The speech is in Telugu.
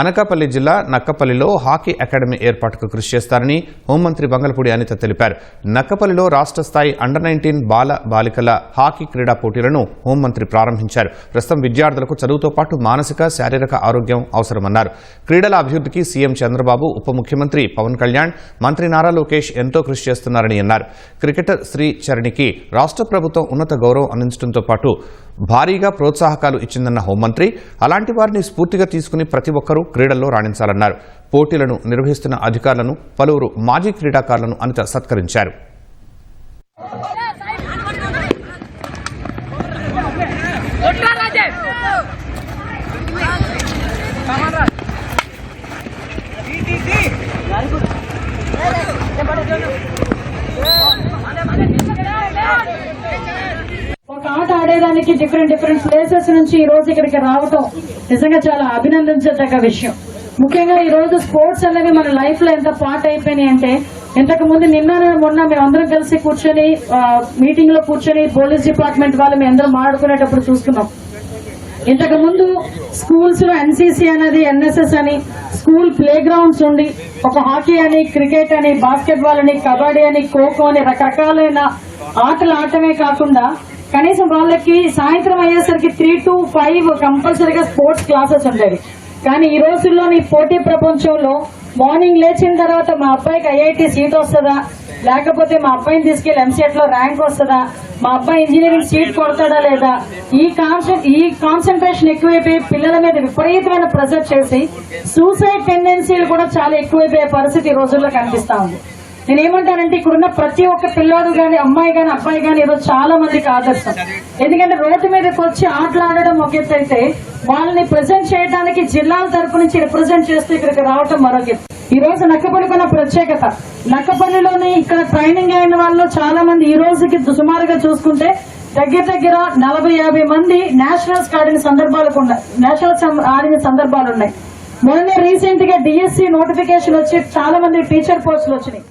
అనకాపల్లి జిల్లా నక్కపల్లిలో హాకీ అకాడమీ ఏర్పాటుకు కృషి చేస్తారని హోంమంత్రి బంగళపూడి అనిత తెలిపారు. నక్కపల్లిలో రాష్ట్ర స్థాయి అండర్-19 బాలికల హాకీ క్రీడా పోటీలను హోంమంత్రి ప్రారంభించారు. ప్రస్తుతం విద్యార్థులకు చదువుతో పాటు మానసిక, శారీరక ఆరోగ్యం అవసరమన్నారు. క్రీడల అభివృద్ధికి సీఎం చంద్రబాబు, ఉప ముఖ్యమంత్రి పవన్ కళ్యాణ్, మంత్రి నారా లోకేష్ ఎంతో కృషి చేస్తున్నారని అన్నారు. క్రికెటర్ శ్రీచరణికి రాష్ట్ర ప్రభుత్వం ఉన్నత గౌరవం అందించడంతో పాటు భారీగా ప్రోత్సాహకాలు ఇచ్చిందన్న హోంమంత్రి, అలాంటి వారిని స్ఫూర్తిగా తీసుకుని ప్రతి ఒక్కరూ క్రీడల్లో రాణించాలన్నారు. పోటీలను నిర్వహిస్తున్న అధికారులను, పలువురు మాజీ క్రీడాకారులను అనిత సత్కరించారు. ఒక ఆట ఆడేదానికి డిఫరెంట్ ప్లేసెస్ నుంచి ఈ రోజు ఇక్కడికి రావటం నిజంగా చాలా అభినందించదగ్గ విషయం. ముఖ్యంగా ఈ రోజు స్పోర్ట్స్ అనేవి మన లైఫ్ లో ఎంత పార్ట్ అయిపోయినాయి అంటే, ఇంతకు ముందు మొన్న మేమందరం కలిసి కూర్చొని మీటింగ్ లో కూర్చొని పోలీస్ డిపార్ట్మెంట్ వాళ్ళు మేము అందరం మాట్లాడుకునేటప్పుడు చూస్తున్నాం. ఇంతకు ముందు స్కూల్స్ లో ఎన్సీసీ అనేది, ఎన్ఎస్ఎస్ అని స్కూల్ ప్లే గ్రౌండ్స్ ఉండి ఒక హాకీ అని, క్రికెట్ అని, బాస్కెట్ బాల్ అని, కబడ్డీ అని, ఖోఖో అని రకరకాలైన ఆటలు ఆడటమే కాకుండా కనీసం వాళ్ళకి సాయంత్రం అయ్యేసరికి 3 to 5 కంపల్సరీగా స్పోర్ట్స్ క్లాసెస్ ఉండేవి. కానీ ఈ రోజుల్లోని పోటీ ప్రపంచంలో మార్నింగ్ లేచిన తర్వాత మా అబ్బాయికి ఐఐటి సీట్ వస్తుందా, లేకపోతే మా అబ్బాయిని తీసుకెళ్లి ఎంసెట్ లో ర్యాంక్ వస్తుందా, మా అబ్బాయి ఇంజనీరింగ్ సీట్ కొడతాడా లేదా, ఈ కాన్సన్ట్రేషన్ ఎక్కువైపోయి పిల్లల మీద విపరీతమైన ప్రెషర్ చేసి సూసైడ్ టెండెన్సీలు కూడా చాలా ఎక్కువైపోయే పరిస్థితి ఈ రోజుల్లో కనిపిస్తా ఉంది. నేనేమంటానంటే, ఇక్కడున్న ప్రతి ఒక్క పిల్లాడు గాని, అమ్మాయి గాని, అబ్బాయి గాని ఈరోజు చాలా మందికి ఆదర్శం. ఎందుకంటే రోడ్డు మీదకి వచ్చి ఆటలు ఆడడం ఒక ఎత్తు అయితే, వాళ్ళని ప్రెజెంట్ చేయడానికి జిల్లాల తరపు నుంచి రిప్రజెంట్ చేస్తూ ఇక్కడికి రావడం మరొక ఎత్తు. ఈ రోజు నక్కపల్లికి ఉన్న ప్రత్యేకత, నక్కపల్లిలోని ఇక్కడ ట్రైనింగ్ అయిన వాళ్ళు చాలా మంది ఈ రోజుకి సుమారుగా చూసుకుంటే దగ్గర 40-50 మంది నేషనల్స్ ఆడిన సందర్భాలు ఉన్నాయి. మొన్న రీసెంట్ గా డిఎస్సి నోటిఫికేషన్ వచ్చి చాలా మంది టీచర్ పోస్టులు వచ్చినాయి.